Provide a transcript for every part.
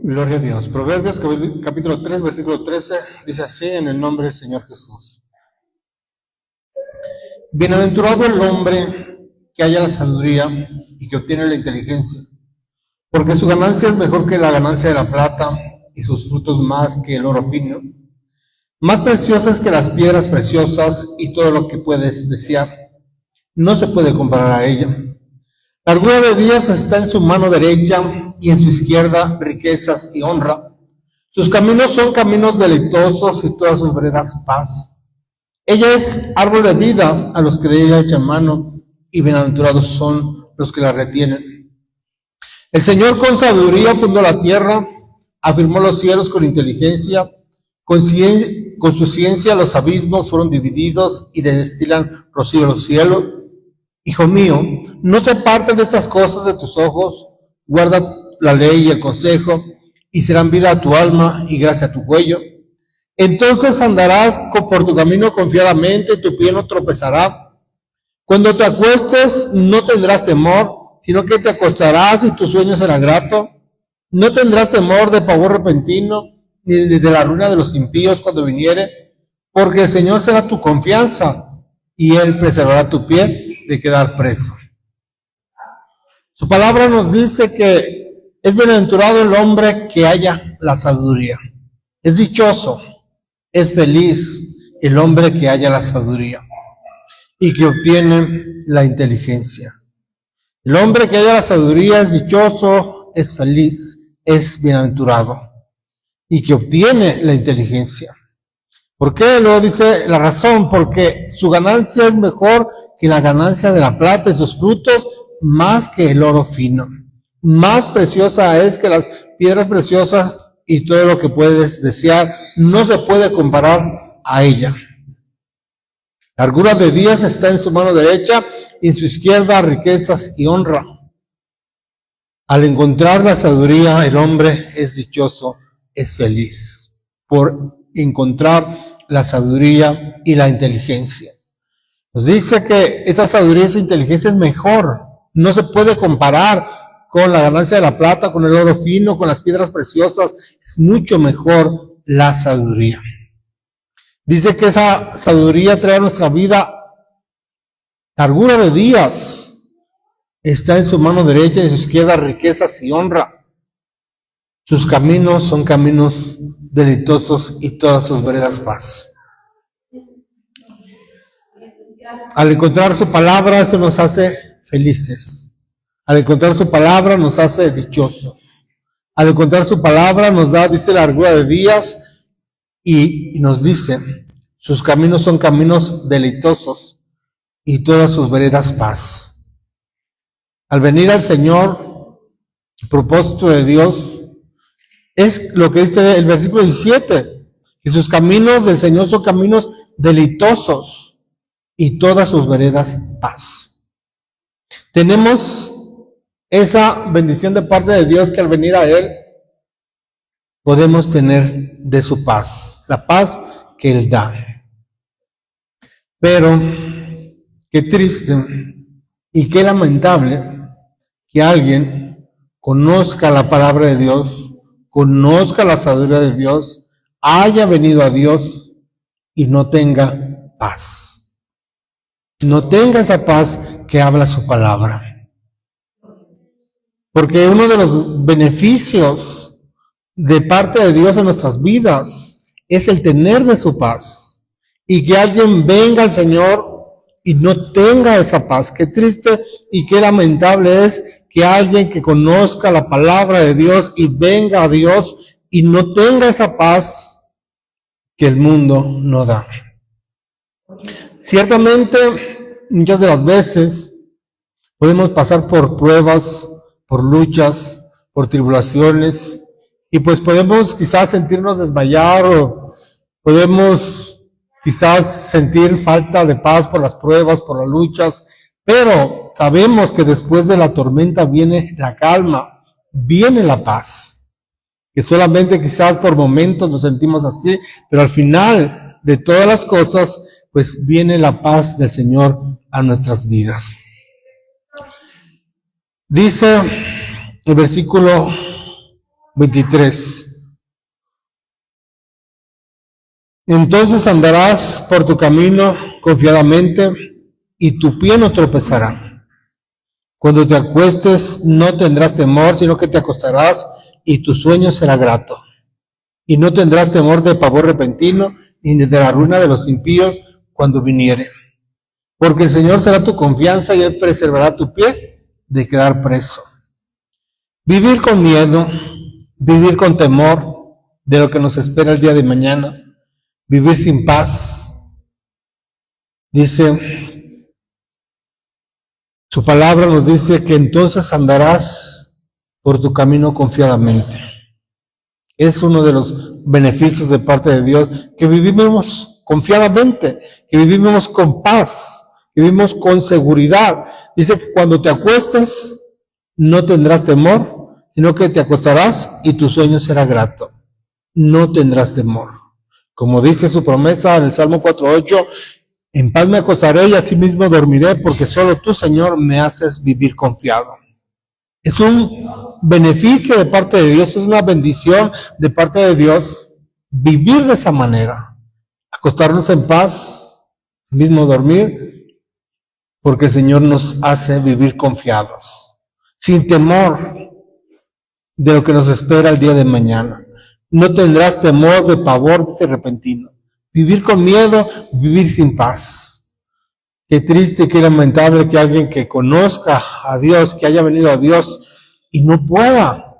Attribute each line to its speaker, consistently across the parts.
Speaker 1: Gloria a Dios. Proverbios capítulo 3, versículo 13, dice así: en el nombre del Señor Jesús. Bienaventurado el hombre que halla la sabiduría y que obtiene la inteligencia, porque su ganancia es mejor que la ganancia de la plata y sus frutos más que el oro fino. Más preciosas que las piedras preciosas y todo lo que puedes desear. No se puede comparar a ella. La largura de días está en su mano derecha y en su izquierda riquezas y honra. Sus caminos son caminos deleitosos y todas sus veredas paz. Ella es árbol de vida a los que de ella echan mano, y bienaventurados son los que la retienen. El Señor con sabiduría fundó la tierra, afirmó los cielos con inteligencia, con su ciencia los abismos fueron divididos y destilan rocío de los cielos. Hijo mío, no se aparten de estas cosas de tus ojos, guarda la ley y el consejo, y serán vida a tu alma y gracia a tu cuello. Entonces andarás por tu camino confiadamente, y tu pie no tropezará. Cuando te acuestes no tendrás temor, sino que te acostarás y tu sueño será grato. No tendrás temor de pavor repentino, ni de la ruina de los impíos cuando viniere, porque el Señor será tu confianza, y Él preservará tu pie de quedar preso. Su palabra nos dice que es bienaventurado el hombre que haya la sabiduría. Es dichoso, es feliz el hombre que haya la sabiduría y que obtiene la inteligencia. El hombre que haya la sabiduría es dichoso, es feliz, es bienaventurado y que obtiene la inteligencia. ¿Por qué? Luego dice la razón: porque su ganancia es mejor que la ganancia de la plata y sus frutos más que el oro fino. Más preciosa es que las piedras preciosas y todo lo que puedes desear. No se puede comparar a ella. Largura de días está en su mano derecha y en su izquierda riquezas y honra. Al encontrar la sabiduría, el hombre es dichoso, es feliz por encontrar la sabiduría y la inteligencia. Nos dice que esa sabiduría y esa inteligencia es mejor. No se puede comparar con la ganancia de la plata, con el oro fino, con las piedras preciosas. Es mucho mejor la sabiduría. Dice que esa sabiduría trae a nuestra vida largura de días. Está en su mano derecha y en su izquierda riquezas y honra. Sus caminos son caminos deleitosos y todas sus veredas paz. Al encontrar su palabra, eso nos hace felices. Al encontrar su palabra, nos hace dichosos. Al encontrar su palabra, nos da, dice, largura de días y nos dice, sus caminos son caminos deleitosos y todas sus veredas paz. Al venir al Señor, el propósito de Dios es lo que dice el versículo 17, que sus caminos del Señor son caminos deleitosos y todas sus veredas paz. Tenemos esa bendición de parte de Dios que al venir a Él podemos tener de su paz, la paz que Él da. Pero qué triste y qué lamentable que alguien conozca la palabra de Dios, conozca la sabiduría de Dios, haya venido a Dios y no tenga paz. No tenga esa paz que habla su palabra. Porque uno de los beneficios de parte de Dios en nuestras vidas es el tener de su paz. Y que alguien venga al Señor y no tenga esa paz. Qué triste y qué lamentable es que alguien que conozca la palabra de Dios y venga a Dios y no tenga esa paz que el mundo no da. Ciertamente, muchas de las veces podemos pasar por pruebas, por luchas, por tribulaciones, y pues podemos quizás sentirnos desmayar o podemos quizás sentir falta de paz por las pruebas, por las luchas, pero sabemos que después de la tormenta viene la calma, viene la paz. Que solamente quizás por momentos nos sentimos así, pero al final de todas las cosas, pues viene la paz del Señor a nuestras vidas. Dice el versículo 23. Entonces andarás por tu camino confiadamente y tu pie no tropezará. Cuando te acuestes no tendrás temor, sino que te acostarás y tu sueño será grato. Y no tendrás temor de pavor repentino, ni de la ruina de los impíos cuando viniere. Porque el Señor será tu confianza y Él preservará tu pie de quedar preso. Vivir con miedo, vivir con temor de lo que nos espera el día de mañana, vivir sin paz. Dice, su palabra nos dice que entonces andarás por tu camino confiadamente. Es uno de los beneficios de parte de Dios, que vivimos confiadamente, que vivimos con paz, que vivimos con seguridad. Dice que cuando te acuestes no tendrás temor, sino que te acostarás y tu sueño será grato. No tendrás temor. Como dice su promesa en el Salmo 4:8, en paz me acostaré y asimismo dormiré, porque solo tú, Señor, me haces vivir confiado. Es un beneficio de parte de Dios, es una bendición de parte de Dios vivir de esa manera, acostarnos en paz, mismo dormir, porque el Señor nos hace vivir confiados, sin temor de lo que nos espera el día de mañana. No tendrás temor de pavor de repentino. Vivir con miedo, vivir sin paz. Qué triste, qué lamentable que alguien que conozca a Dios, que haya venido a Dios y no pueda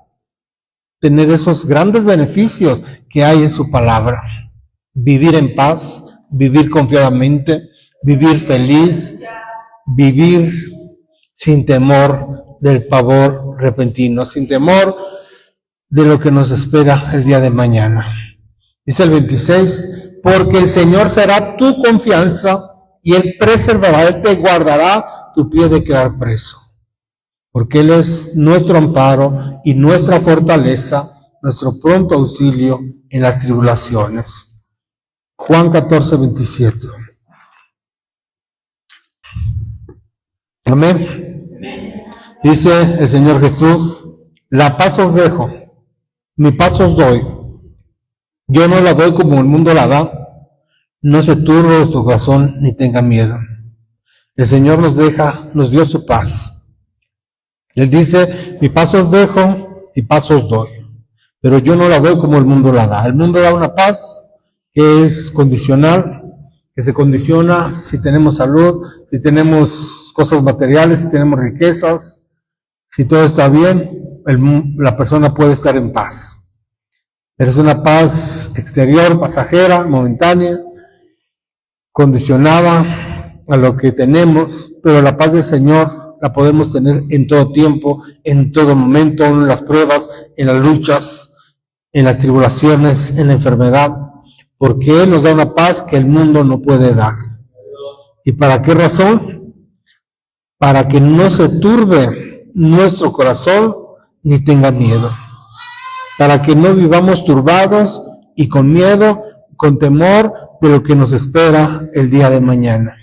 Speaker 1: tener esos grandes beneficios que hay en su palabra. Vivir en paz, vivir confiadamente, vivir feliz, vivir sin temor del pavor repentino, sin temor de lo que nos espera el día de mañana. Dice el 26, porque el Señor será tu confianza y Él preservará, Él te guardará tu pie de quedar preso. Porque Él es nuestro amparo y nuestra fortaleza, nuestro pronto auxilio en las tribulaciones. Juan 14:27. Amén. Dice el Señor Jesús, la paz os dejo, mi paz os doy. Yo no la doy como el mundo la da. No se turbe su corazón ni tenga miedo. El Señor nos dio su paz. Él dice, mi paz os dejo, mi paz os doy. Pero yo no la doy como el mundo la da. El mundo da una paz que es condicional, que se condiciona si tenemos salud, si tenemos cosas materiales, si tenemos riquezas, si todo está bien, la persona puede estar en paz. Pero es una paz exterior, pasajera, momentánea, condicionada a lo que tenemos, pero la paz del Señor la podemos tener en todo tiempo, en todo momento, en las pruebas, en las luchas, en las tribulaciones, en la enfermedad, porque Él nos da una paz que el mundo no puede dar. ¿Y para qué razón? Para que no se turbe nuestro corazón ni tenga miedo. Para que no vivamos turbados y con miedo, con temor de lo que nos espera el día de mañana.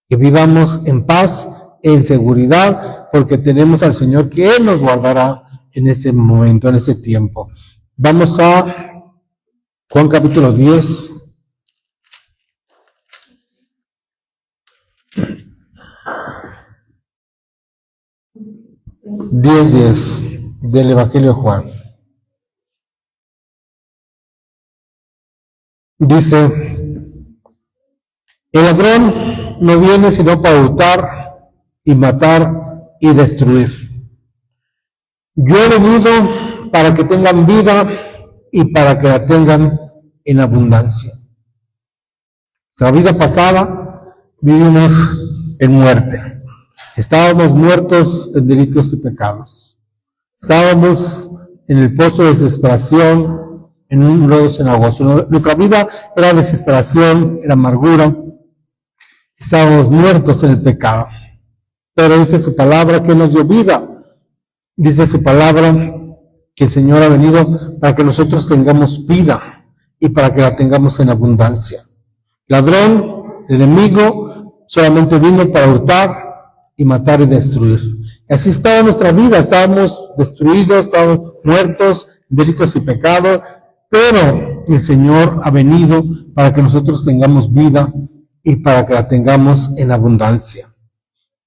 Speaker 1: Que vivamos en paz, en seguridad, porque tenemos al Señor que Él nos guardará en ese momento, en ese tiempo. Vamos a Juan capítulo 10. Del Evangelio de Juan. Dice, el ladrón no viene sino para hurtar y matar y destruir. Yo he venido para que tengan vida y para que la tengan en abundancia. La vida pasada vivimos en muerte. Estábamos muertos en delitos y pecados. Estábamos en el pozo de desesperación, en un lodo cenagoso. Nuestra vida era desesperación, era amargura. Estábamos muertos en el pecado. Pero dice su palabra que nos dio vida. Dice su palabra que el Señor ha venido para que nosotros tengamos vida y para que la tengamos en abundancia. Ladrón, enemigo, solamente vino para hurtar y matar y destruir. Y así estaba nuestra vida, estábamos destruidos, estábamos muertos delitos y pecados, pero el Señor ha venido para que nosotros tengamos vida y para que la tengamos en abundancia.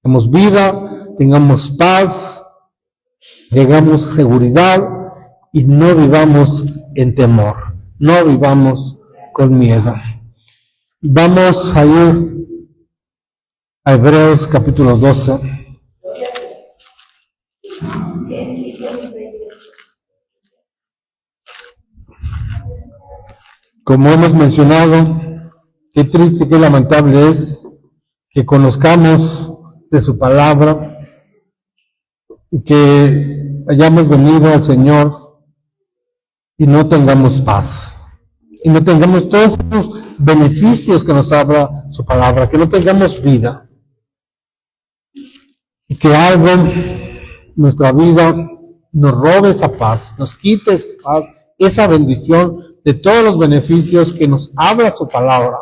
Speaker 1: Tengamos vida, tengamos paz, tengamos seguridad y no vivamos en temor, no vivamos con miedo. Vamos a ir a Hebreos capítulo 12. Como hemos mencionado, qué triste y qué lamentable es que conozcamos de su palabra y que hayamos venido al Señor y no tengamos paz, y no tengamos todos los beneficios que nos habla su palabra, que no tengamos vida, y que algo, nuestra vida, nos robe esa paz, nos quite esa paz, esa bendición de todos los beneficios que nos habla su palabra,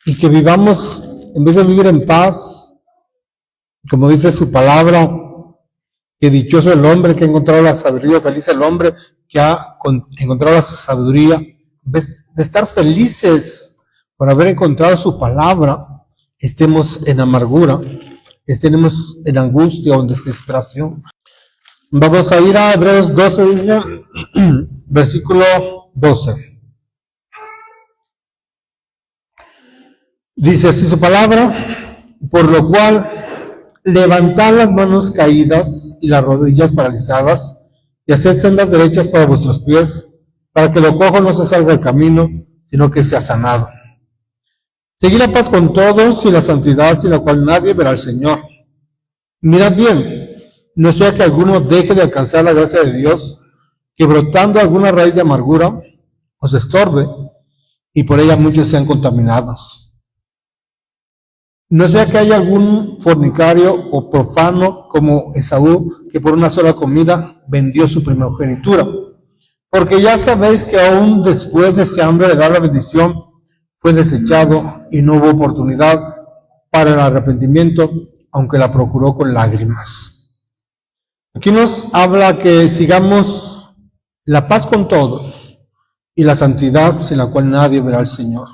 Speaker 1: y que vivamos, en vez de vivir en paz, como dice su palabra, que dichoso el hombre que ha encontrado la sabiduría, feliz el hombre que ha encontrado la sabiduría. En vez de estar felices por haber encontrado su palabra, estemos en amargura, estemos en angustia o en desesperación. Vamos a ir a Hebreos 12, dice, versículo 12. Dice así su palabra: por lo cual levantad las manos caídas y las rodillas paralizadas, y haced sendas derechas para vuestros pies, para que lo cojo no se salga del camino, sino que sea sanado. Seguid la paz con todos y la santidad, sin la cual nadie verá al Señor. Mirad bien, no sea que alguno deje de alcanzar la gracia de Dios, que brotando alguna raíz de amargura os estorbe, y por ella muchos sean contaminados. No sea que haya algún fornicario o profano como Esaú, que por una sola comida vendió su primogenitura. Porque ya sabéis que aún después de ese hambre de dar la bendición, fue desechado y no hubo oportunidad para el arrepentimiento, aunque la procuró con lágrimas. Aquí nos habla que sigamos la paz con todos y la santidad sin la cual nadie verá al Señor.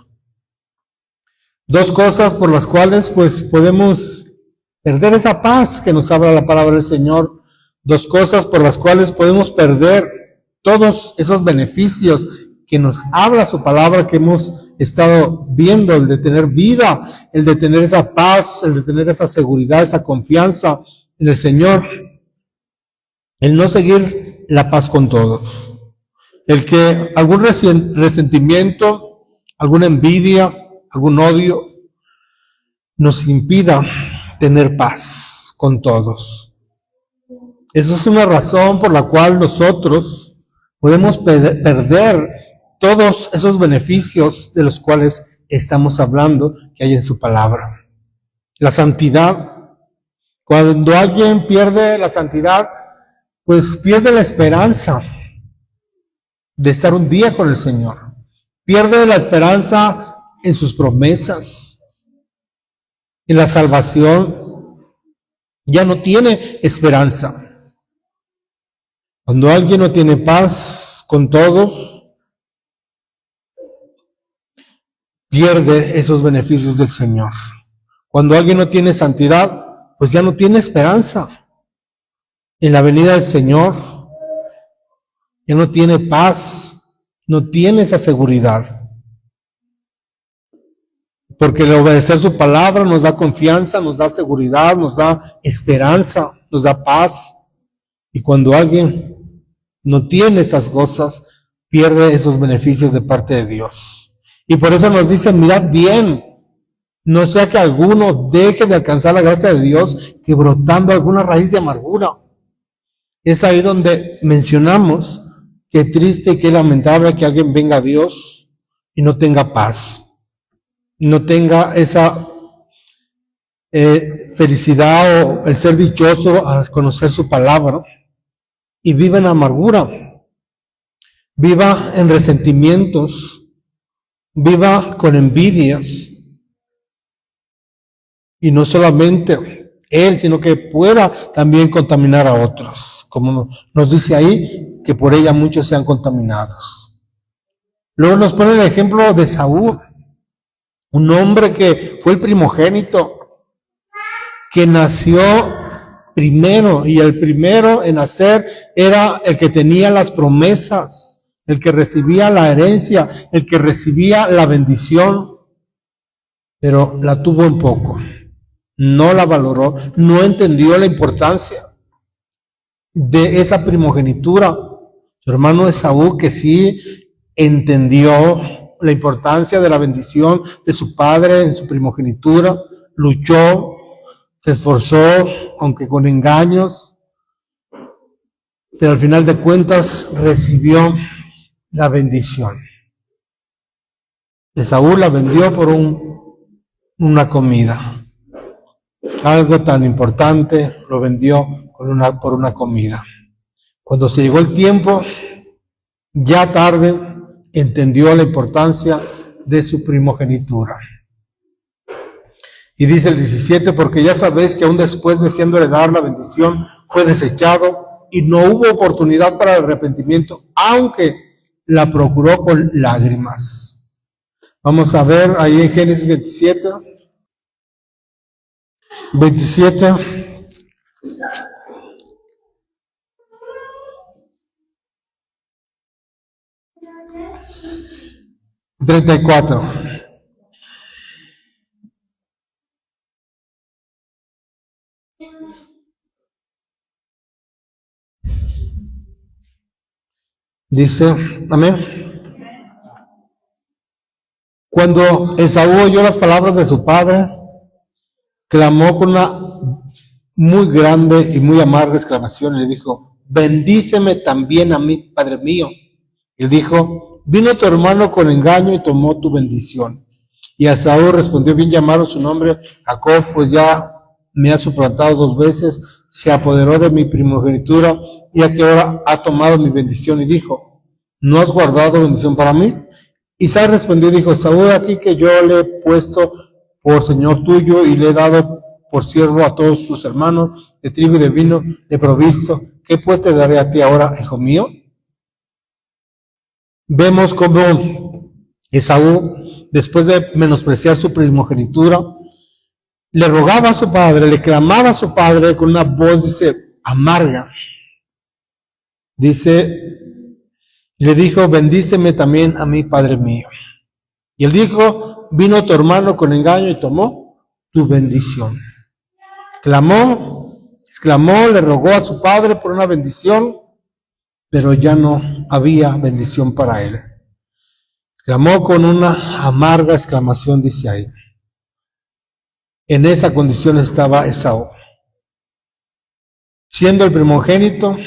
Speaker 1: Dos cosas por las cuales pues podemos perder esa paz que nos habla la palabra del Señor. Dos cosas por las cuales podemos perder todos esos beneficios que nos habla su palabra, que hemos estado viendo, el de tener vida, el de tener esa paz, el de tener esa seguridad, esa confianza en el Señor. El no seguir la paz con todos. El que algún resentimiento, alguna envidia, algún odio nos impida tener paz con todos. Esa es una razón por la cual nosotros podemos perder todos esos beneficios de los cuales estamos hablando que hay en su palabra. La santidad. Cuando alguien pierde la santidad, pues pierde la esperanza de estar un día con el Señor. Pierde la esperanza en sus promesas, en la salvación. Ya no tiene esperanza. Cuando alguien no tiene paz con todos, pierde esos beneficios del Señor. Cuando alguien no tiene santidad, pues ya no tiene esperanza en la venida del Señor. Ya no tiene paz, no tiene esa seguridad. Porque el obedecer su palabra nos da confianza, nos da seguridad, nos da esperanza, nos da paz. Y cuando alguien no tiene estas cosas, pierde esos beneficios de parte de Dios. Y por eso nos dicen, mirad bien, no sea que alguno deje de alcanzar la gracia de Dios, que brotando alguna raíz de amargura. Es ahí donde mencionamos qué triste y qué lamentable que alguien venga a Dios y no tenga paz, no tenga esa felicidad o el ser dichoso al conocer su palabra y viva en amargura, viva en resentimientos, viva con envidias, y no solamente él, sino que pueda también contaminar a otros, como nos dice ahí, que por ella muchos sean contaminados. Luego nos pone el ejemplo de Saúl, un hombre que fue el primogénito, que nació primero, y el primero en nacer era el que tenía las promesas, el que recibía la herencia, el que recibía la bendición, pero la tuvo en poco, no la valoró, no entendió la importancia de esa primogenitura. Su hermano Esaú, que sí entendió la importancia de la bendición de su padre en su primogenitura, luchó, se esforzó, aunque con engaños, pero al final de cuentas recibió la bendición. Esaú la vendió por una comida. Algo tan importante lo vendió por una comida. Cuando se llegó el tiempo, ya tarde, entendió la importancia de su primogenitura. Y dice el 17, porque ya sabéis que aún después de siendo heredar la bendición, fue desechado y no hubo oportunidad para el arrepentimiento, aunque la procuró con lágrimas. Vamos a ver ahí en Génesis 27. 34. Dice, amén. Cuando Esaú oyó las palabras de su padre, clamó con una muy grande y muy amarga exclamación y le dijo, bendíceme también a mí, padre mío. Y él dijo, vino tu hermano con engaño y tomó tu bendición. Y Esaú respondió, bien llamaron su nombre Jacob, pues ya me ha suplantado 2 veces, se apoderó de mi primogenitura y a qué hora ha tomado mi bendición. Y dijo, ¿no has guardado bendición para mí? Isaac respondió y dijo, Esaú, aquí que yo le he puesto por señor tuyo y le he dado por siervo a todos sus hermanos, de trigo y de vino he provisto. ¿Qué pues te daré a ti ahora, hijo mío? Vemos cómo Esaú, después de menospreciar su primogenitura, le rogaba a su padre, le clamaba a su padre con una voz, dice, amarga. Dice, le dijo, bendíceme también a mí, padre mío. Y él dijo, vino tu hermano con engaño y tomó tu bendición. Clamó, exclamó, le rogó a su padre por una bendición, pero ya no había bendición para él. Clamó con una amarga exclamación, dice ahí. En esa condición estaba Esaú, siendo el primogénito,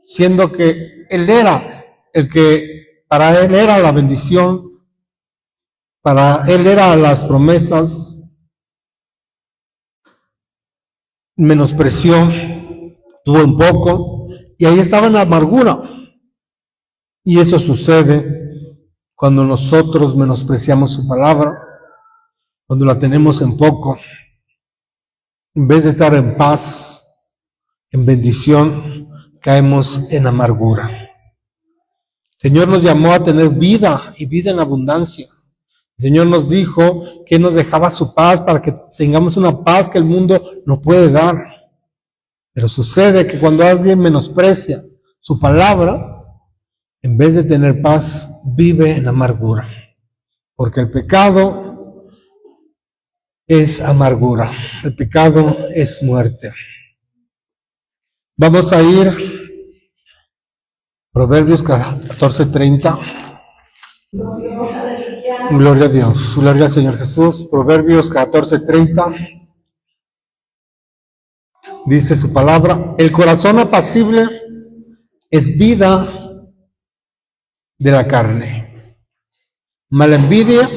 Speaker 1: siendo que él era el que para él era la bendición, para él eran las promesas, menospreció, tuvo un poco, y ahí estaba en la amargura. Y eso sucede cuando nosotros menospreciamos su palabra, cuando la tenemos en poco, en vez de estar en paz, en bendición, caemos en amargura. El Señor nos llamó a tener vida y vida en abundancia. El Señor nos dijo que nos dejaba su paz para que tengamos una paz que el mundo no puede dar. Pero sucede que cuando alguien menosprecia su palabra, en vez de tener paz, vive en amargura. Porque el pecado es amargura. El pecado es muerte. Vamos a ir Proverbios 14:30. Gloria a Dios, gloria al Señor Jesús. Proverbios 14:30. Dice su palabra, el corazón apacible es vida de la carne, mas la envidia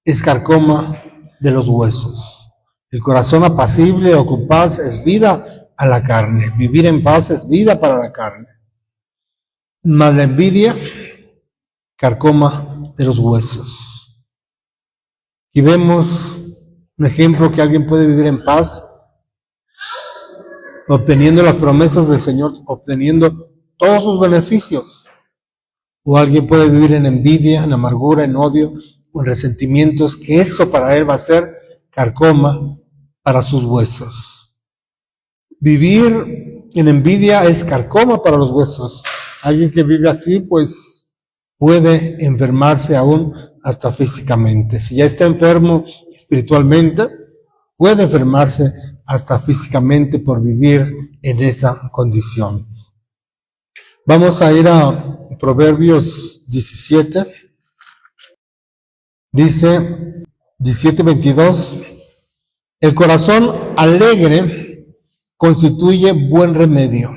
Speaker 1: es carcoma de los huesos. El corazón apacible o con paz es vida a la carne. Vivir en paz es vida para la carne. Mas la envidia, carcoma de los huesos. Aquí vemos un ejemplo que alguien puede vivir en paz, obteniendo las promesas del Señor, obteniendo todos sus beneficios. O alguien puede vivir en envidia, en amargura, en odio o en resentimientos, que eso para él va a ser carcoma para sus huesos. Vivir en envidia es carcoma para los huesos. Alguien que vive así, pues puede enfermarse aún hasta físicamente. Si ya está enfermo espiritualmente, puede enfermarse hasta físicamente por vivir en esa condición. Vamos a ir a Proverbios 17. Dice 17:22. El corazón alegre constituye buen remedio,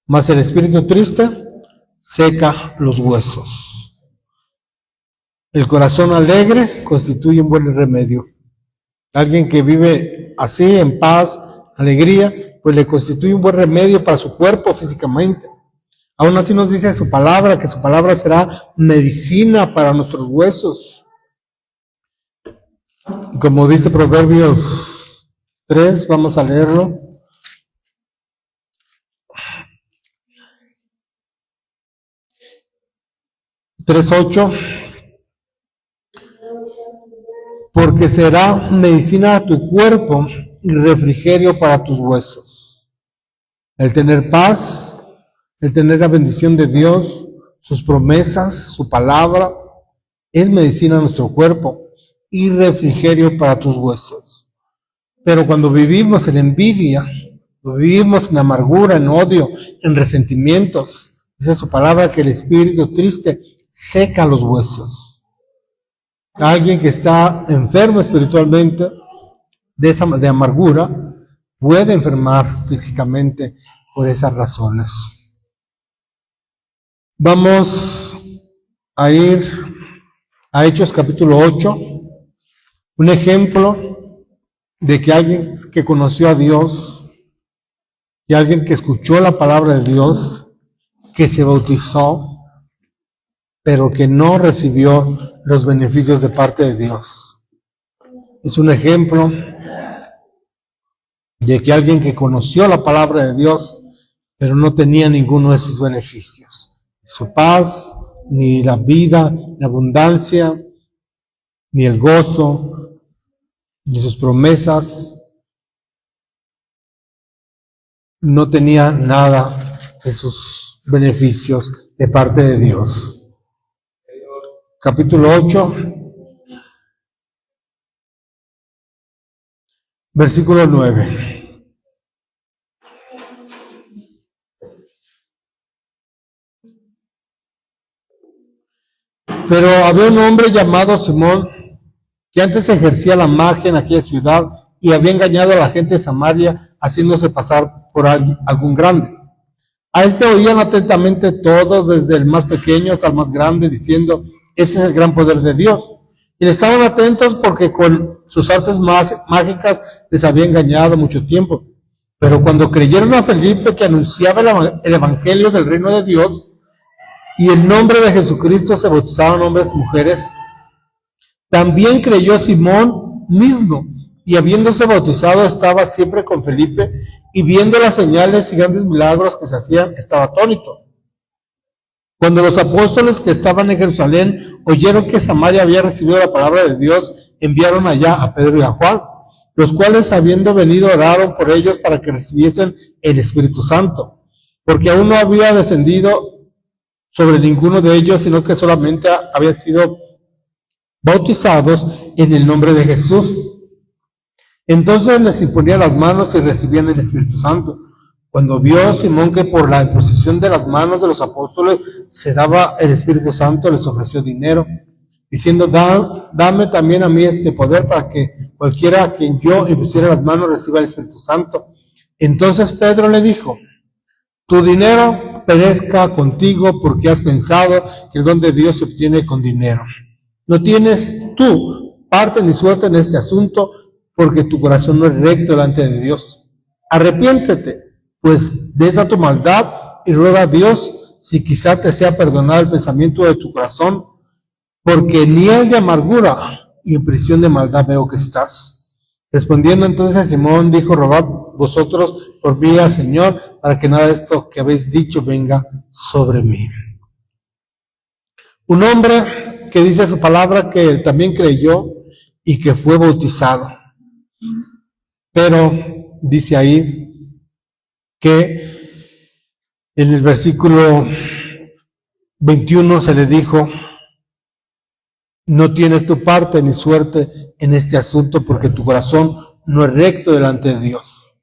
Speaker 1: mas el espíritu triste seca los huesos. El corazón alegre constituye un buen remedio. Alguien que vive así, en paz, alegría, pues le constituye un buen remedio para su cuerpo físicamente. Aún así nos dice su palabra, que su palabra será medicina para nuestros huesos. Como dice Proverbios 3, vamos a leerlo. (3:8) Porque será medicina a tu cuerpo y refrigerio para tus huesos. El tener paz, el tener la bendición de Dios, sus promesas, su palabra, es medicina a nuestro cuerpo y refrigerio para tus huesos. Pero cuando vivimos en envidia, vivimos en amargura, en odio, en resentimientos, dice su palabra que el espíritu triste seca los huesos. Alguien que está enfermo espiritualmente de amargura puede enfermar físicamente por esas razones. Vamos a ir a Hechos capítulo 8, un ejemplo de que alguien que conoció a Dios, y alguien que escuchó la palabra de Dios, que se bautizó, pero que no recibió los beneficios de parte de Dios. Es un ejemplo de que alguien que conoció la palabra de Dios, pero no tenía ninguno de sus beneficios. Su paz, ni la vida, la abundancia, ni el gozo, ni sus promesas. No tenía nada de sus beneficios de parte de Dios. Capítulo 8, versículo 9. Pero había un hombre llamado Simón, que antes ejercía la magia en aquella ciudad y había engañado a la gente de Samaria, haciéndose pasar por algún grande. A este oían atentamente todos, desde el más pequeño hasta el más grande, diciendo: ese es el gran poder de Dios. Y le estaban atentos porque con sus artes mágicas les había engañado mucho tiempo. Pero cuando creyeron a Felipe, que anunciaba el evangelio del reino de Dios, y en nombre de Jesucristo se bautizaron hombres y mujeres, también creyó Simón mismo, y habiéndose bautizado estaba siempre con Felipe, y viendo las señales y grandes milagros que se hacían, estaba atónito. Cuando los apóstoles que estaban en Jerusalén oyeron que Samaria había recibido la palabra de Dios, enviaron allá a Pedro y a Juan, los cuales, habiendo venido, oraron por ellos para que recibiesen el Espíritu Santo, porque aún no había descendido sobre ninguno de ellos, sino que solamente habían sido bautizados en el nombre de Jesús. Entonces les imponía las manos y recibían el Espíritu Santo. Cuando vio Simón que por la imposición de las manos de los apóstoles se daba el Espíritu Santo, les ofreció dinero, diciendo: dame también a mí este poder, para que cualquiera a quien yo impusiera las manos reciba el Espíritu Santo. Entonces Pedro le dijo: tu dinero perezca contigo, porque has pensado que el don de Dios se obtiene con dinero. No tienes tú parte ni suerte en este asunto, porque tu corazón no es recto delante de Dios. Arrepiéntete, pues, de esa tu maldad, y ruega a Dios si quizá te sea perdonado el pensamiento de tu corazón, porque ni el de amargura y en prisión de maldad veo que estás. Respondiendo entonces Simón dijo, rogad vosotros por mí al Señor, para que nada de esto que habéis dicho venga sobre mí. Un hombre que dice su palabra que también creyó y que fue bautizado. Pero dice ahí que en el versículo 21 se le dijo, no tienes tu parte ni suerte en este asunto porque tu corazón no es recto delante de Dios.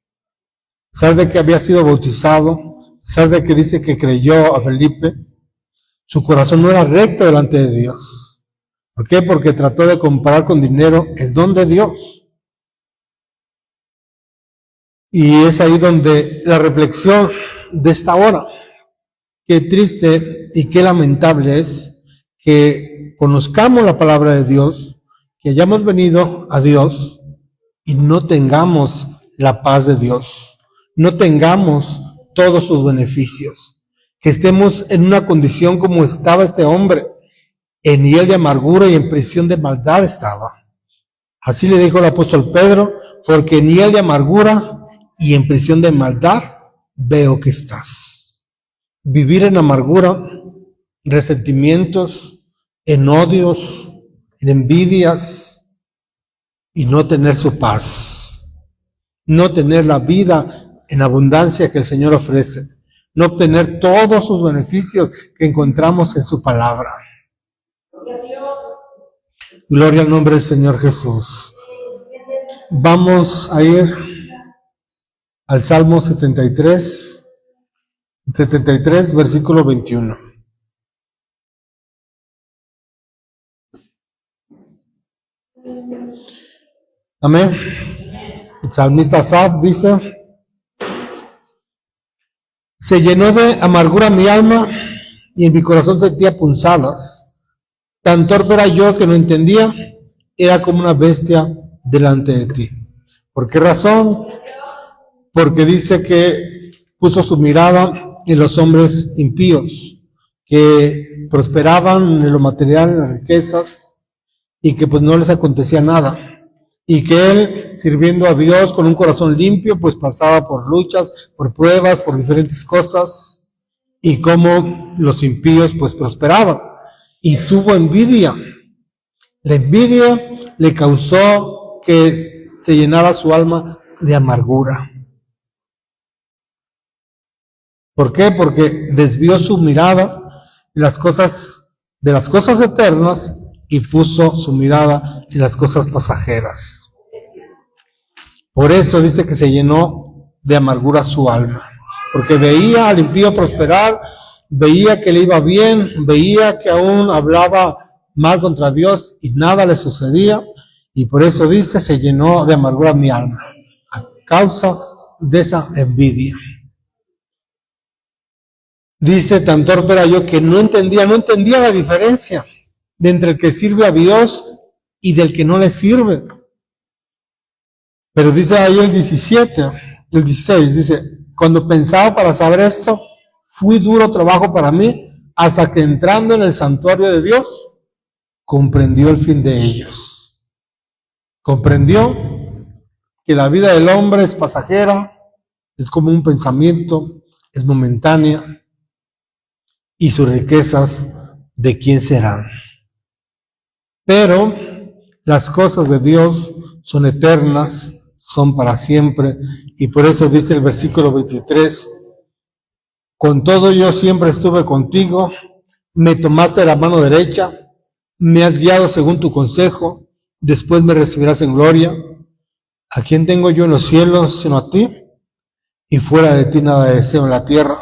Speaker 1: ¿Sabes de que había sido bautizado? ¿Sabes de que dice que creyó a Felipe? Su corazón no era recto delante de Dios. ¿Por qué? Porque trató de comprar con dinero el don de Dios. Y es ahí donde la reflexión de esta hora. Qué triste y qué lamentable es que conozcamos la palabra de Dios, que hayamos venido a Dios y no tengamos la paz de Dios, no tengamos todos sus beneficios, que estemos en una condición como estaba este hombre, en hiel de amargura y en prisión de maldad estaba. Así le dijo el apóstol Pedro, porque en hiel de amargura y en prisión de maldad veo que estás. Vivir en amargura, resentimientos, en odios, en envidias y no tener su paz, no tener la vida en abundancia que el Señor ofrece, no obtener todos sus beneficios que encontramos en su palabra. Gloria al nombre del Señor Jesús. Vamos a ir al Salmo 73, versículo 21. Amén. El salmista Asaf dice, se llenó de amargura mi alma y en mi corazón sentía punzadas. Tan torpe era yo que no entendía, era como una bestia delante de ti. ¿Por qué razón? Porque dice que puso su mirada en los hombres impíos, que prosperaban en lo material, en las riquezas, y que pues no les acontecía nada. Y que él, sirviendo a Dios con un corazón limpio, pues pasaba por luchas, por pruebas, por diferentes cosas, y como los impíos pues prosperaban. Y tuvo envidia. La envidia le causó que se llenara su alma de amargura. ¿Por qué? Porque desvió su mirada de las cosas eternas y puso su mirada en las cosas pasajeras. Por eso dice que se llenó de amargura su alma, porque veía al impío prosperar, veía que le iba bien, veía que aún hablaba mal contra Dios y nada le sucedía, y por eso dice, se llenó de amargura mi alma, a causa de esa envidia. Dice, tan torpe era yo que no entendía la diferencia de entre el que sirve a Dios y del que no le sirve. Pero dice ahí el 16, dice, cuando pensaba para saber esto, fue duro trabajo para mí, hasta que entrando en el santuario de Dios, comprendió el fin de ellos. Comprendió que la vida del hombre es pasajera, es como un pensamiento, es momentánea, y sus riquezas, ¿de quién serán? Pero las cosas de Dios son eternas, son para siempre, y por eso dice el versículo 23, con todo yo siempre estuve contigo, me tomaste de la mano derecha, me has guiado según tu consejo, después me recibirás en gloria. ¿A quién tengo yo en los cielos sino a ti? Y fuera de ti nada deseo en la tierra.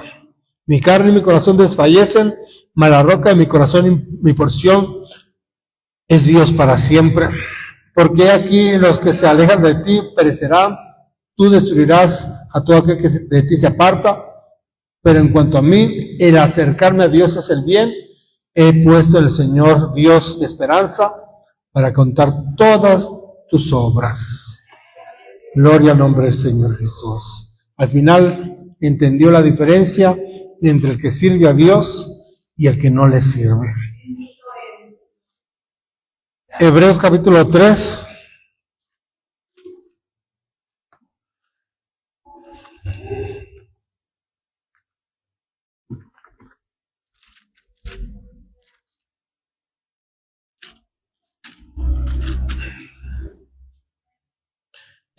Speaker 1: Mi carne y mi corazón desfallecen, mas la roca de mi corazón y mi porción es Dios para siempre. Porque aquí los que se alejan de ti perecerán, tú destruirás a todo aquel que de ti se aparta. Pero en cuanto a mí, el acercarme a Dios es el bien. He puesto en el Señor Dios mi esperanza para contar todas tus obras. Gloria al nombre del Señor Jesús. Al final entendió la diferencia entre el que sirve a Dios y el que no le sirve. Hebreos capítulo 3,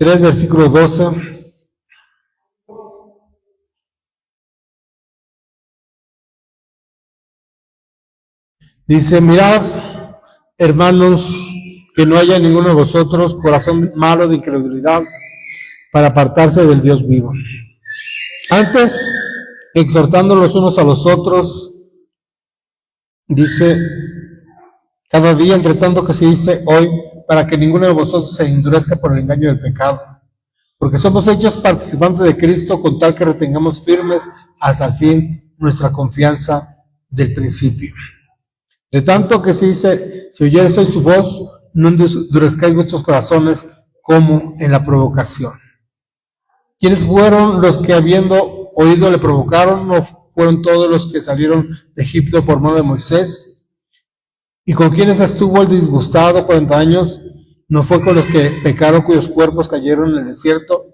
Speaker 1: 3, versículo 12. Dice, mirad, hermanos, que no haya en ninguno de vosotros corazón malo de incredulidad para apartarse del Dios vivo. Antes, exhortando los unos a los otros, dice, cada día, entre tanto que se dice hoy, para que ninguno de vosotros se endurezca por el engaño del pecado. Porque somos hechos participantes de Cristo con tal que retengamos firmes hasta el fin nuestra confianza del principio. De tanto que se dice, si oyeres hoy su voz, no endurezcáis vuestros corazones como en la provocación. ¿Quiénes fueron los que habiendo oído le provocaron? ¿No fueron todos los que salieron de Egipto por mano de Moisés? ¿Y con quienes estuvo el disgustado 40 años? ¿No fue con los que pecaron cuyos cuerpos cayeron en el desierto?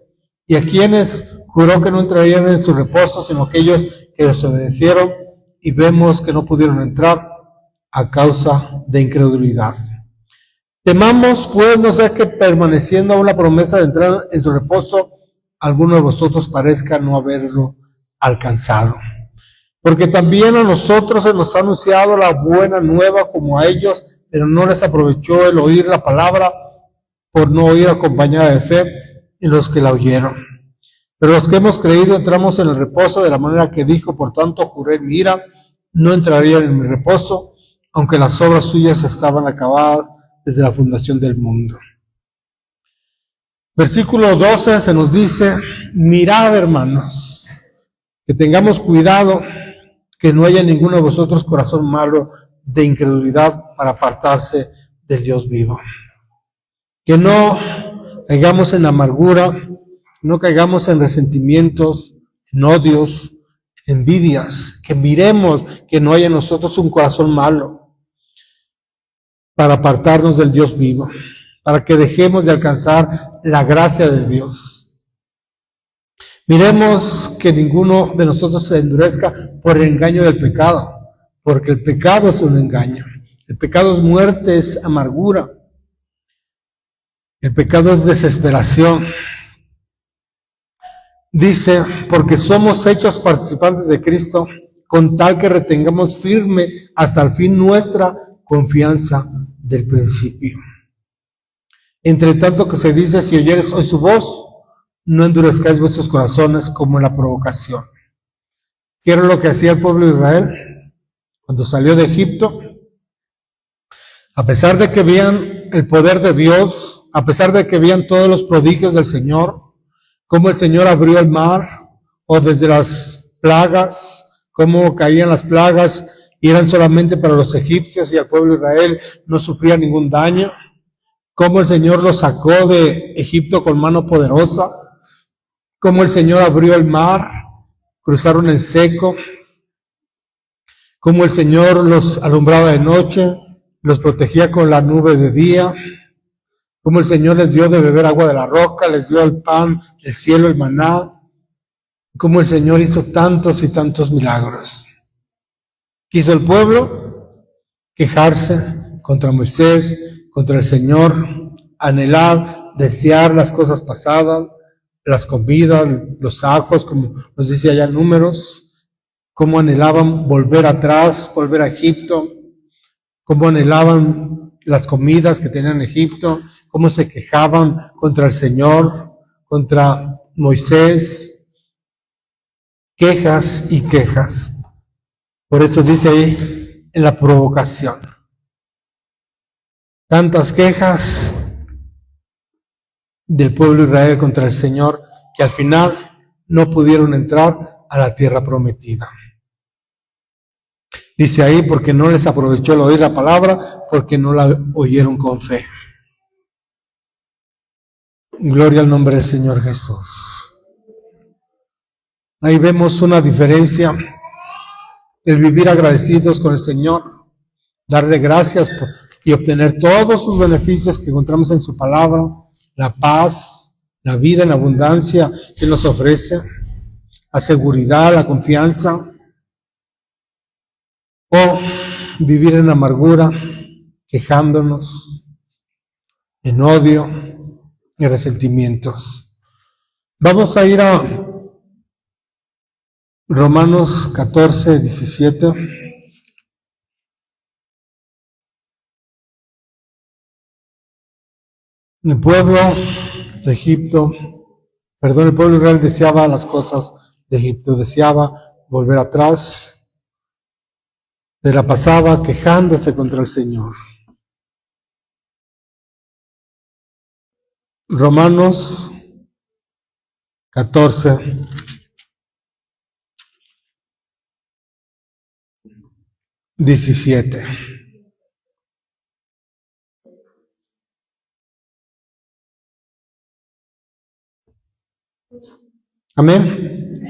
Speaker 1: ¿Y a quienes juró que no entrarían en su reposo, sino aquellos que desobedecieron y vemos que no pudieron entrar a causa de incredulidad? Temamos, pues, no sea que permaneciendo aún la promesa de entrar en su reposo, alguno de vosotros parezca no haberlo alcanzado. Porque también a nosotros se nos ha anunciado la buena nueva como a ellos, pero no les aprovechó el oír la palabra por no oír acompañada de fe en los que la oyeron. Pero los que hemos creído entramos en el reposo de la manera que dijo, por tanto juré en mi ira, no entrarían en mi reposo, aunque las obras suyas estaban acabadas desde la fundación del mundo. Versículo 12 se nos dice, mirad, hermanos, que tengamos cuidado que no haya en ninguno de vosotros corazón malo de incredulidad para apartarse del Dios vivo. Que no caigamos en amargura, no caigamos en resentimientos, en odios, en envidias, que miremos que no haya en nosotros un corazón malo para apartarnos del Dios vivo, para que dejemos de alcanzar la gracia de Dios. Miremos que ninguno de nosotros se endurezca por el engaño del pecado, porque el pecado es un engaño. El pecado es muerte, es amargura. El pecado es desesperación. Dice, porque somos hechos participantes de Cristo, con tal que retengamos firme hasta el fin nuestra confianza del principio. Entre tanto que se dice, si oyeres hoy su voz, no endurezcáis vuestros corazones como en la provocación. ¿Qué era lo que hacía el pueblo de Israel cuando salió de Egipto? A pesar de que veían el poder de Dios, a pesar de que veían todos los prodigios del Señor, cómo el Señor abrió el mar, o desde las plagas, cómo caían las plagas y eran solamente para los egipcios y al pueblo de Israel no sufría ningún daño, cómo el Señor los sacó de Egipto con mano poderosa, cómo el Señor abrió el mar, cruzaron en seco, cómo el Señor los alumbraba de noche, los protegía con la nube de día, como el Señor les dio de beber agua de la roca, les dio el pan del cielo, el maná, como el Señor hizo tantos y tantos milagros. Quiso el pueblo quejarse contra Moisés, contra el Señor, anhelar, desear las cosas pasadas, las comidas, los ajos, como nos dice allá en Números, cómo anhelaban volver atrás, volver a Egipto, cómo anhelaban las comidas que tenían en Egipto, cómo se quejaban contra el Señor, contra Moisés, quejas y quejas. Por eso dice ahí en la provocación. Tantas quejas del pueblo de Israel contra el Señor que al final no pudieron entrar a la tierra prometida. Dice ahí, porque no les aprovechó el oír la palabra, porque no la oyeron con fe. Gloria al nombre del Señor Jesús. Ahí vemos una diferencia, el vivir agradecidos con el Señor, darle gracias y obtener todos sus beneficios que encontramos en su palabra, la paz, la vida en abundancia que nos ofrece, la seguridad, la confianza, o vivir en amargura, quejándonos, en odio, y resentimientos. Vamos a ir a Romanos 14, 17. El pueblo de Egipto, el pueblo de Israel deseaba las cosas de Egipto, deseaba volver atrás, se la pasaba quejándose contra el Señor. Romanos 14, 17. Amén.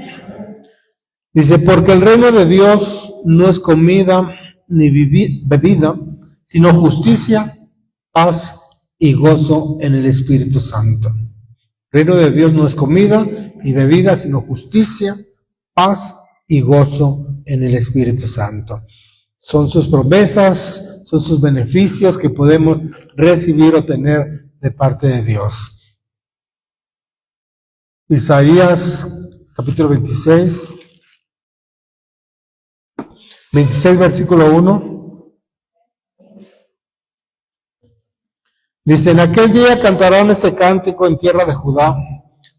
Speaker 1: Dice, porque el reino de Dios no es comida ni bebida, sino justicia, paz y gozo en el Espíritu Santo. El reino de Dios no es comida ni bebida, sino justicia, paz y gozo en el Espíritu Santo. Son sus promesas, son sus beneficios que podemos recibir o tener de parte de Dios. Isaías capítulo 26, versículo 1. Dice, en aquel día cantarán este cántico en tierra de Judá.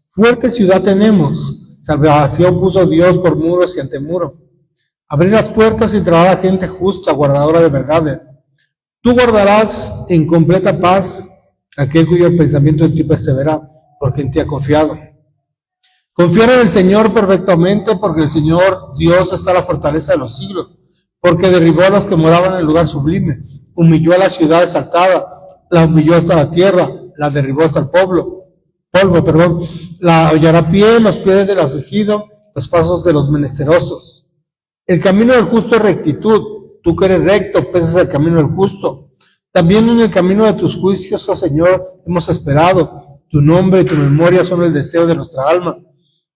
Speaker 1: Fuerte ciudad tenemos, salvación puso Dios por muros y antemuro. Abrir las puertas y entrará la gente justa, guardadora de verdades. Tú guardarás en completa paz aquel cuyo pensamiento en ti persevera, porque en ti ha confiado. Confiar en el Señor perfectamente, porque el Señor Dios está la fortaleza de los siglos, porque derribó a los que moraban en el lugar sublime, humilló a la ciudad exaltada, la humilló hasta la tierra, la derribó hasta el polvo, la hollará a pie en los pies del afligido, los pasos de los menesterosos. El camino del justo es rectitud, tú que eres recto, pesas el camino del justo. También en el camino de tus juicios, oh Señor, hemos esperado, tu nombre y tu memoria son el deseo de nuestra alma.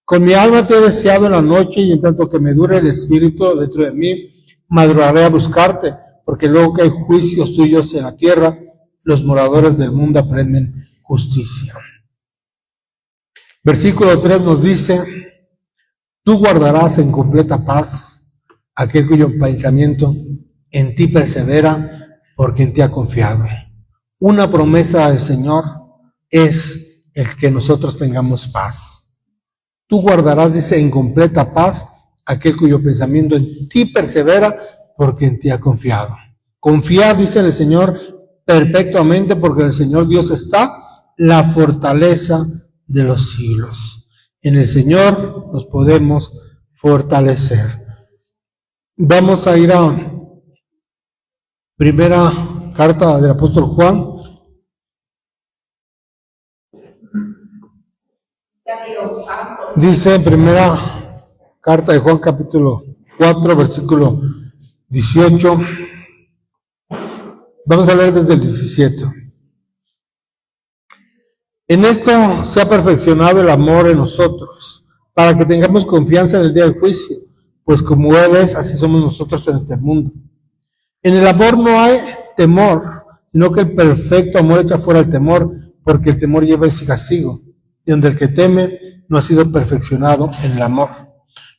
Speaker 1: Con mi alma te he deseado en la noche, y en tanto que me dure el espíritu dentro de mí, madrugaré a buscarte, porque luego que hay juicios tuyos en la tierra, los moradores del mundo aprenden justicia. Versículo 3 nos dice, tú guardarás en completa paz aquel cuyo pensamiento en ti persevera, porque en ti ha confiado. Una promesa del Señor es el que nosotros tengamos paz. Tú guardarás, dice, en completa paz aquel cuyo pensamiento en ti persevera, porque en ti ha confiado. Confía, dice el Señor, perpetuamente, porque el Señor Dios está la fortaleza de los siglos. En el Señor nos podemos fortalecer. Vamos a ir a primera carta del apóstol Juan. Dice en primera carta de Juan capítulo 4, versículo 18. Vamos a leer desde el 17. En esto se ha perfeccionado el amor en nosotros, para que tengamos confianza en el día del juicio, pues como Él es, así somos nosotros en este mundo. En el amor no hay temor, sino que el perfecto amor echa fuera el temor, porque el temor lleva en sí castigo, y donde el que teme no ha sido perfeccionado en el amor.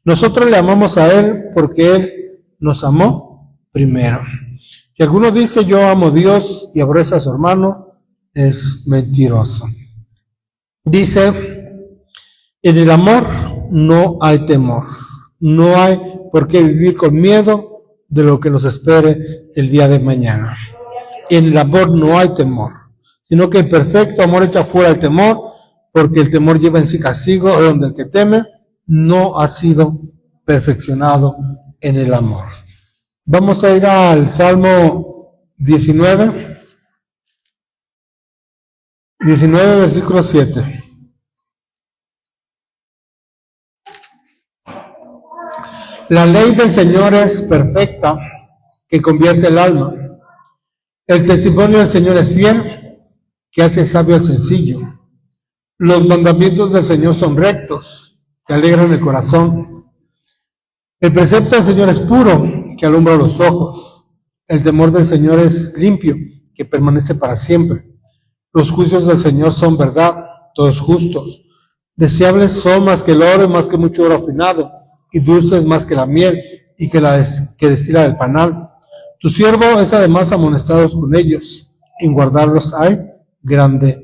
Speaker 1: Nosotros le amamos a Él porque Él nos amó primero. Si alguno dice yo amo a Dios y aborrece a su hermano, es mentiroso. Dice, en el amor no hay temor, no hay por qué vivir con miedo de lo que nos espere el día de mañana. En el amor no hay temor, sino que el perfecto amor echa fuera el temor, porque el temor lleva en sí castigo, donde el que teme no ha sido perfeccionado en el amor. Vamos a ir al Salmo 19, versículo 7. La ley del Señor es perfecta, que convierte el alma. El testimonio del Señor es fiel, que hace sabio al sencillo. Los mandamientos del Señor son rectos, que alegran el corazón. El precepto del Señor es puro, que alumbra los ojos. El temor del Señor es limpio, que permanece para siempre. Los juicios del Señor son verdad, todos justos. Deseables son más que el oro y más que mucho oro afinado, y dulces más que la miel y que que destila del panal. Tu siervo es además amonestado con ellos, en guardarlos hay grande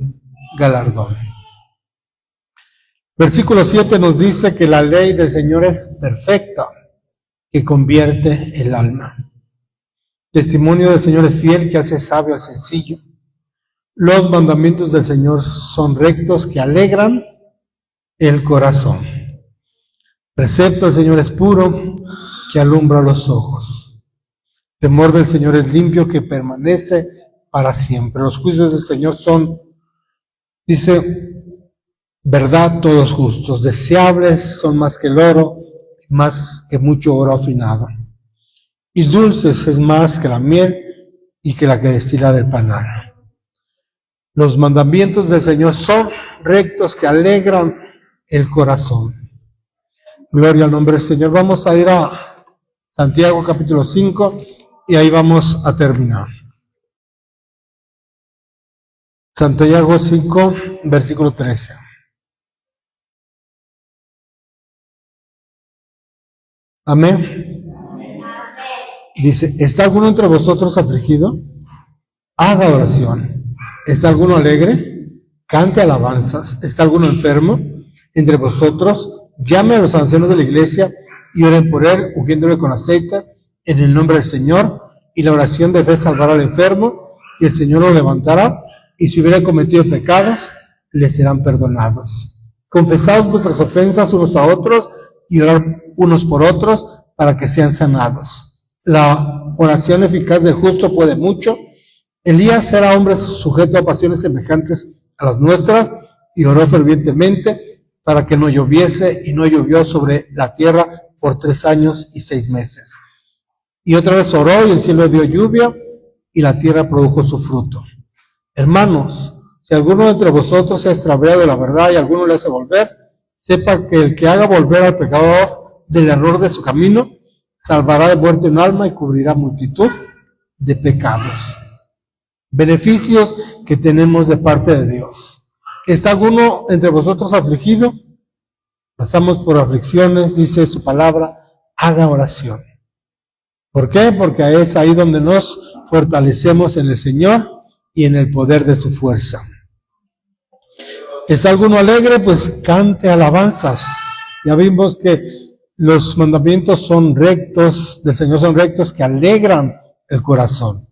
Speaker 1: galardón. Versículo 7 nos dice que la ley del Señor es perfecta, que convierte el alma. Testimonio del Señor es fiel, que hace sabio al sencillo. Los mandamientos del Señor son rectos, que alegran el corazón. Precepto del Señor es puro, que alumbra los ojos. Temor del Señor es limpio, que permanece para siempre. Los juicios del Señor son, dice, verdad, todos justos. Deseables son más que el oro, más que mucho oro afinado. Y dulces es más que la miel y que la que destila del panal. Los mandamientos del Señor son rectos, que alegran el corazón. Gloria al nombre del Señor. Vamos a ir a Santiago capítulo 5 y ahí vamos a terminar. Santiago 5, versículo 13. Amén. Dice, ¿está alguno entre vosotros afligido? Haga oración. ¿Está alguno alegre? Cante alabanzas. ¿Está alguno enfermo entre vosotros? Llame a los ancianos de la iglesia y oren por él, ungiéndole con aceite en el nombre del Señor. Y la oración de fe salvará al enfermo, y el Señor lo levantará, y si hubiera cometido pecados, le serán perdonados. Confesaos vuestras ofensas unos a otros y orar unos por otros para que sean sanados. La oración eficaz del justo puede mucho. Elías era hombre sujeto a pasiones semejantes a las nuestras y oró fervientemente para que no lloviese, y no llovió sobre la tierra por 3 años y 6 meses. Y otra vez oró y el cielo dio lluvia y la tierra produjo su fruto. Hermanos, si alguno entre vosotros se ha extraviado de la verdad y alguno le hace volver, sepa que el que haga volver al pecador del error de su camino, salvará de muerte un alma y cubrirá multitud de pecados. Beneficios que tenemos de parte de Dios. ¿Está alguno entre vosotros afligido? Pasamos por aflicciones, dice su palabra, haga oración. ¿Por qué? Porque es ahí donde nos fortalecemos en el Señor y en el poder de su fuerza. ¿Está alguno alegre? Pues cante alabanzas. Ya vimos que los mandamientos son rectos, del Señor son rectos, que alegran el corazón.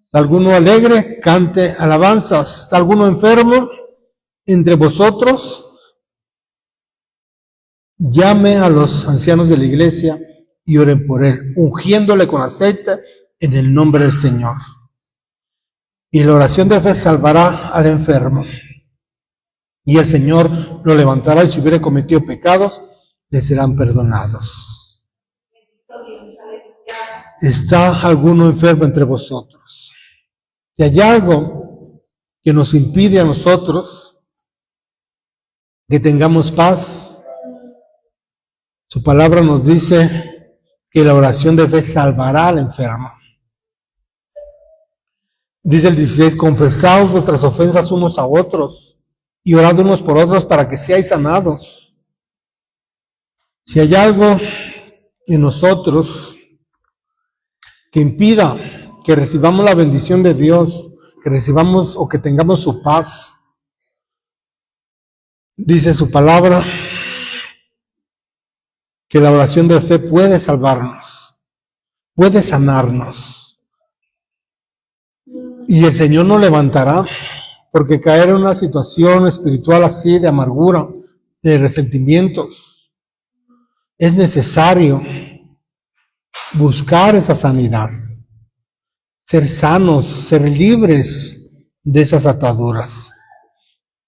Speaker 1: ¿Está alguno alegre? Cante alabanzas. ¿Está alguno enfermo entre vosotros? Llame a los ancianos de la iglesia y oren por él, ungiéndole con aceite en el nombre del Señor. Y la oración de fe salvará al enfermo, y el Señor lo levantará, y si hubiere cometido pecados, le serán perdonados. ¿Está alguno enfermo entre vosotros? Si hay algo que nos impide a nosotros que tengamos paz, su palabra nos dice que la oración de fe salvará al enfermo. Dice el 16, confesaos vuestras ofensas unos a otros y orad unos por otros para que seáis sanados. Si hay algo en nosotros que impida que recibamos la bendición de Dios, que recibamos o que tengamos su paz, dice su palabra que la oración de fe puede salvarnos, puede sanarnos. Y el Señor nos levantará, porque caer en una situación espiritual así de amargura, de resentimientos, es necesario buscar esa sanidad, ser sanos, ser libres de esas ataduras.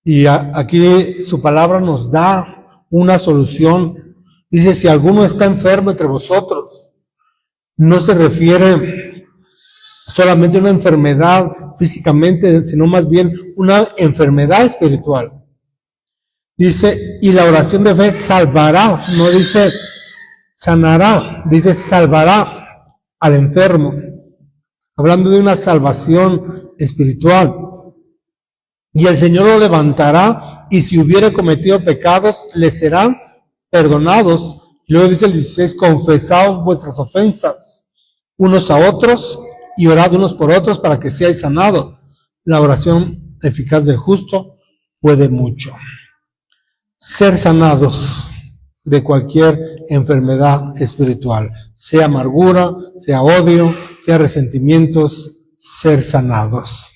Speaker 1: Y aquí su palabra nos da una solución. Dice, si alguno está enfermo entre vosotros, no se refiere solamente a una enfermedad físicamente, sino más bien una enfermedad espiritual. Dice, y la oración de fe salvará, no dice sanará, dice salvará al enfermo. Hablando de una salvación espiritual. y el Señor lo levantará, y si hubiere cometido pecados, le serán perdonados. Y luego dice el 16, confesaos vuestras ofensas unos a otros, y orad unos por otros para que seáis sanados. La oración eficaz del justo puede mucho. Ser sanados de cualquier enfermedad espiritual, sea amargura, sea odio, sea resentimientos, ser sanados.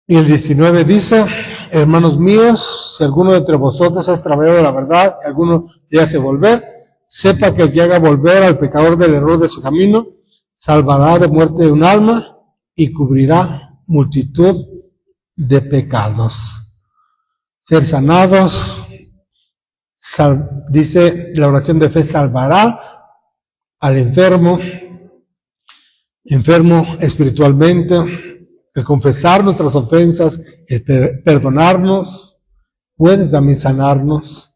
Speaker 1: Y el 19 dice, hermanos míos, si alguno de entre vosotros ha extraviado de la verdad, y alguno le hace volver, sepa que el que haga volver al pecador del error de su camino, salvará de muerte de un alma y cubrirá multitud de pecados. Ser sanados, dice la oración de fe, salvará al enfermo espiritualmente. El confesar nuestras ofensas, el perdonarnos, puede también sanarnos.